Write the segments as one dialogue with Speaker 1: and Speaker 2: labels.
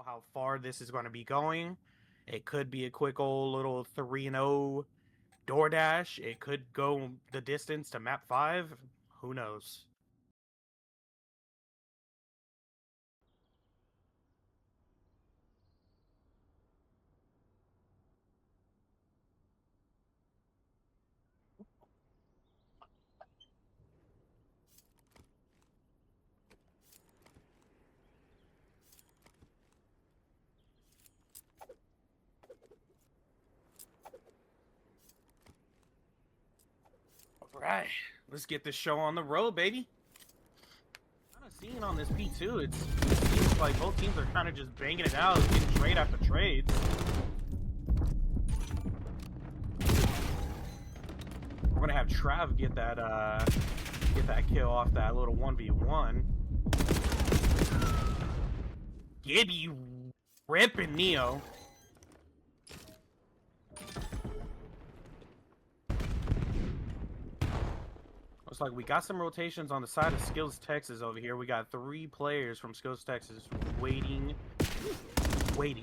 Speaker 1: how far this is going to be going. It could be a quick old little 3-0 DoorDash. It could go the distance to map 5. Who knows? All right, let's get this show on the road, baby. Kind of seeing on this P2, it seems like both teams are kind of just banging it out, getting trade after trades. We're gonna have Trav get that kill off that little 1v1. Gibby ripping Neo. Looks like we got some rotations on the side of Skillz Texas over here. We got 3 players from Skillz Texas waiting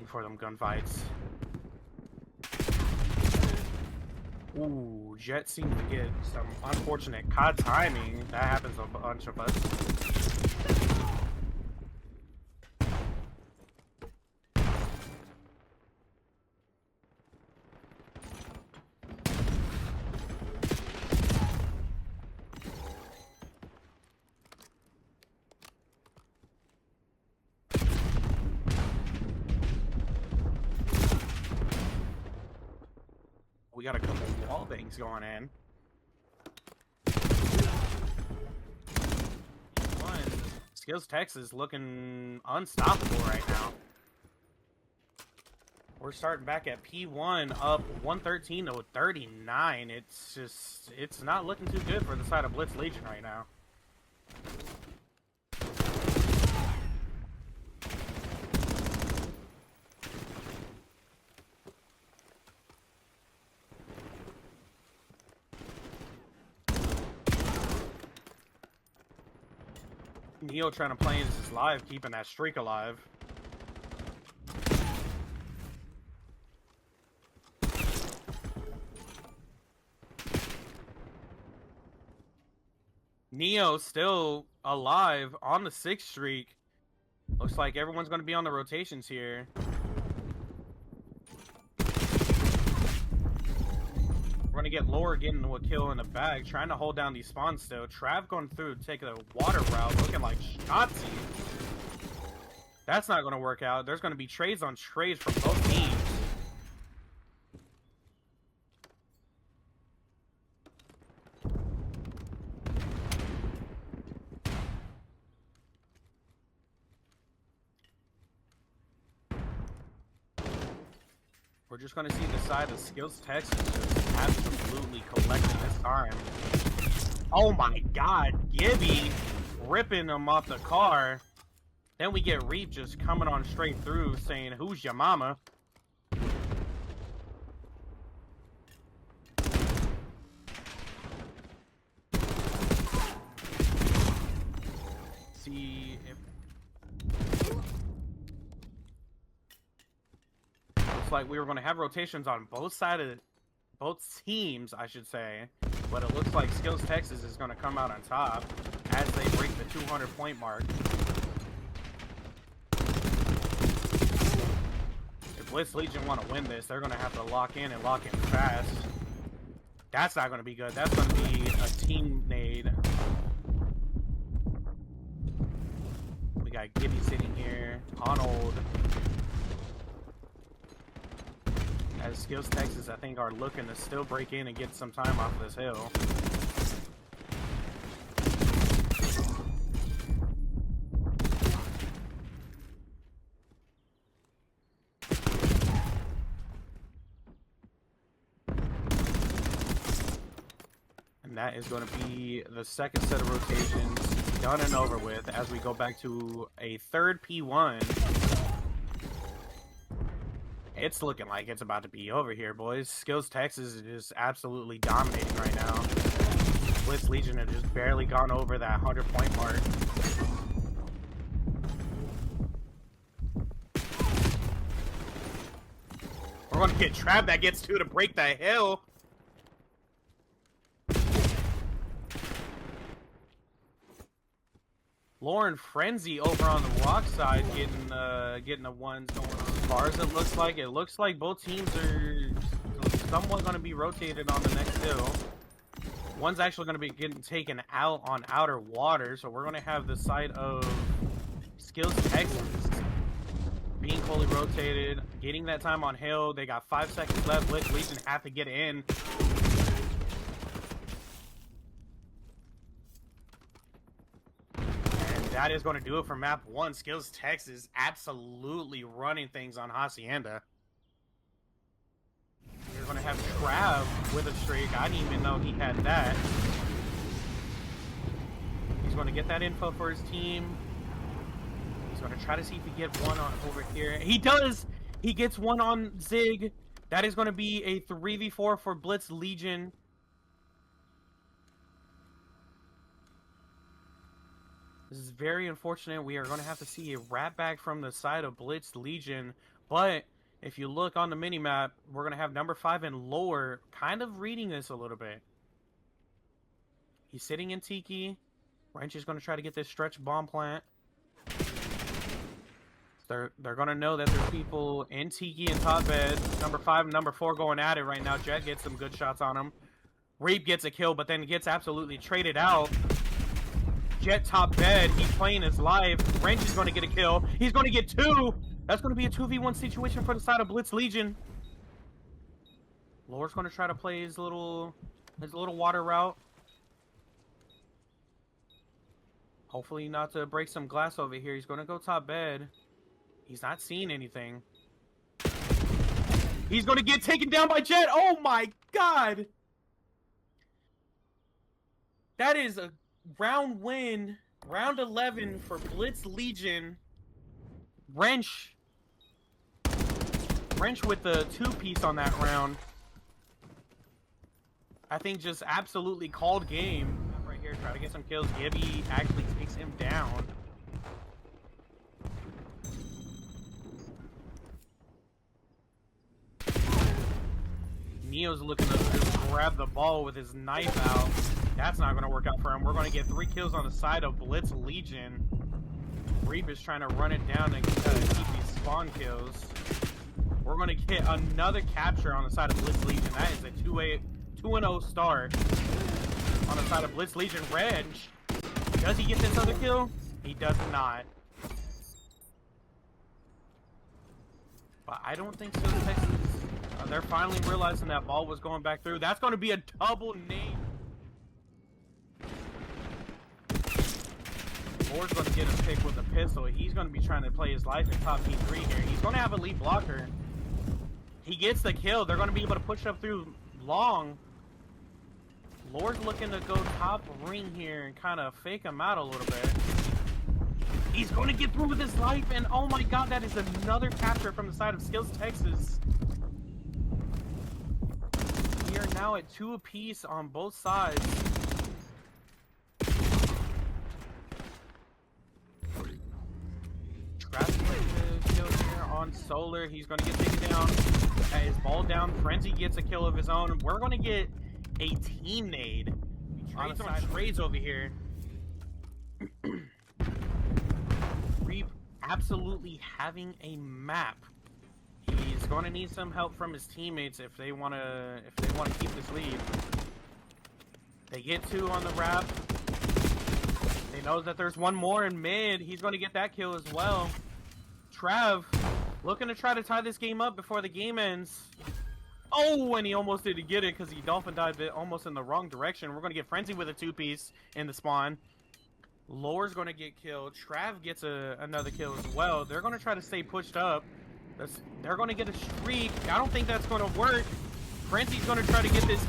Speaker 1: for them gunfights. Ooh, Jet seems to get some unfortunate COD timing. That happens to a bunch of us. We got a couple of wall bangs going in. Skillz Texas looking unstoppable right now. We're starting back at P1 up 113 to 39. It's not looking too good for the side of Blitz Legion right now. Neo trying to play this live, keeping that streak alive. Neo still alive on the 6th streak. Looks like everyone's going to be on the rotations here. We're going to get LoRe getting a kill in the bag, trying to hold down these spawns still. Trav going through, taking the water route, looking like Shotzi. That's not going to work out. There's going to be trades on trades from both teams. We're just going to see the side of Skillz Texas just absolutely collecting this time. Oh my god, Gibby ripping him off the car. Then we get Reap just coming on straight through saying, "Who's your mama?" See if... Looks like we were going to have rotations on both sides of both teams, I should say, but it looks like Skillz Texas is going to come out on top as they break the 200-point mark. If Blitz Legion want to win this, they're going to have to lock in and lock in fast. That's not going to be good. That's going to be a team nade. We got Gibby sitting here on old. As Skillz Texas, I think, are looking to still break in and get some time off this hill. And that is going to be the second set of rotations done and over with as we go back to a third P1. It's looking like it's about to be over here, boys. Skillz Texas is just absolutely dominating right now. Blitz Legion have just barely gone over that 100-point mark. We're gonna get Trxvv that gets 2 to break the hill. LoRe and Frenzii over on the rock side getting the ones going on. As far as it looks like both teams are somewhat going to be rotated on the next hill. One's actually going to be getting taken out on outer water, so we're going to have the side of Skillz Texas being fully rotated, getting that time on hill. They got 5 seconds left. Blitz Legion have to get in. That is going to do it for map 1. Skillz Texas absolutely running things on Hacienda. You're going to have Trxvv with a streak. I didn't even know he had that. He's going to get that info for his team. He's going to try to see if he gets one on over here. He does! He gets one on Zig. That is going to be a 3v4 for Blitz Legion. This is very unfortunate. We are going to have to see a wrap back from the side of Blitz Legion. But if you look on the minimap, we're going to have number 5 and LoRe kind of reading this a little bit. He's sitting in Tiki. Wrench is going to try to get this stretch bomb plant. They're going to know that there's people in Tiki and top bed. Number 5 and number 4 going at it right now. Jet gets some good shots on him. Reap gets a kill, but then gets absolutely traded out. Jet top bed, he's playing his life. Wrench is going to get a kill. He's going to get 2. That's going to be a 2v1 situation for the side of Blitz Legion. LoRe's going to try to play his little water route. Hopefully not to break some glass over here. He's going to go top bed. He's not seeing anything. He's going to get taken down by Jet. Oh my god! That is a round win, round 11 for Blitz Legion. Wrench with the 2-piece on that round. I think just absolutely called game. Right here, try to get some kills. Gibby actually takes him down. Neo's looking to just grab the ball with his knife out. That's not going to work out for him. We're going to get 3 kills on the side of Blitz Legion. Reap is trying to run it down and keep these spawn kills. We're going to get another capture on the side of Blitz Legion. That is a 2-0 start on the side of Blitz Legion. Reg, does he get this other kill? He does not. But I don't think so. Texas. They're finally realizing that ball was going back through. That's going to be a double name. LoRe's going to get his pick with a pistol. He's going to be trying to play his life in top P3 here. He's going to have a lead blocker. He gets the kill. They're going to be able to push up through long. LoRe's looking to go top ring here and kind of fake him out a little bit. He's going to get through with his life, and oh my god, that is another capture from the side of Skillz Texas. We are now at 2 apiece on both sides. Kill here on Solar. He's going to get taken down. His ball down. Frenzii gets a kill of his own. We're going to get a team nade on the side. Trades over here. Reap absolutely having a map. He's going to need some help from his teammates if they want to keep this lead. They get 2 on the wrap. They know that there's one more in mid. He's going to get that kill as well. Trxvv looking to try to tie this game up before the game ends. Oh, and he almost didn't get it because he dolphin dived it almost in the wrong direction. We're going to get Frenzii with a 2-piece in the spawn. LoRe's going to get killed. Trxvv gets another kill as well. They're going to try to stay pushed up. They're going to get a streak. I don't think that's going to work. Frenzii's going to try to get this.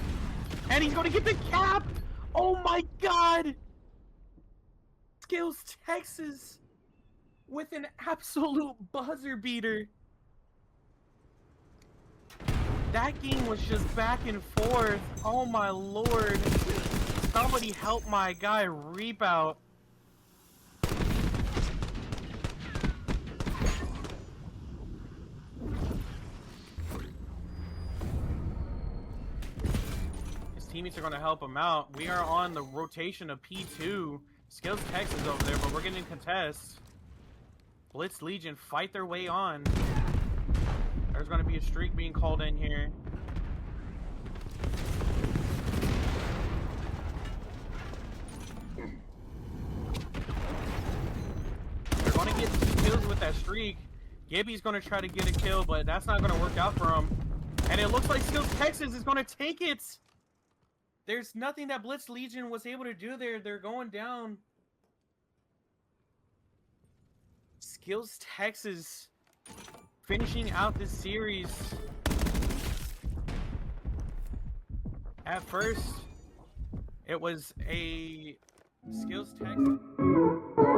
Speaker 1: And he's going to get the cap. Oh my god. Skillz Texas with an absolute buzzer beater. That game was just back and forth. Oh my lord. Somebody help my guy Reap out. teammates are going to help him out. We are on the rotation of P2. Skillz Texas over there, but we're getting contests. Blitz Legion fight their way on. There's going to be a streak being called in here. They're going to get kills with that streak. Gibby's going to try to get a kill, but that's not going to work out for him. And it looks like Skillz Texas is going to take it. There's nothing that Blitz Legion was able to do there. They're going down. Skillz Texas finishing out this series. At first, it was a Skillz Texas.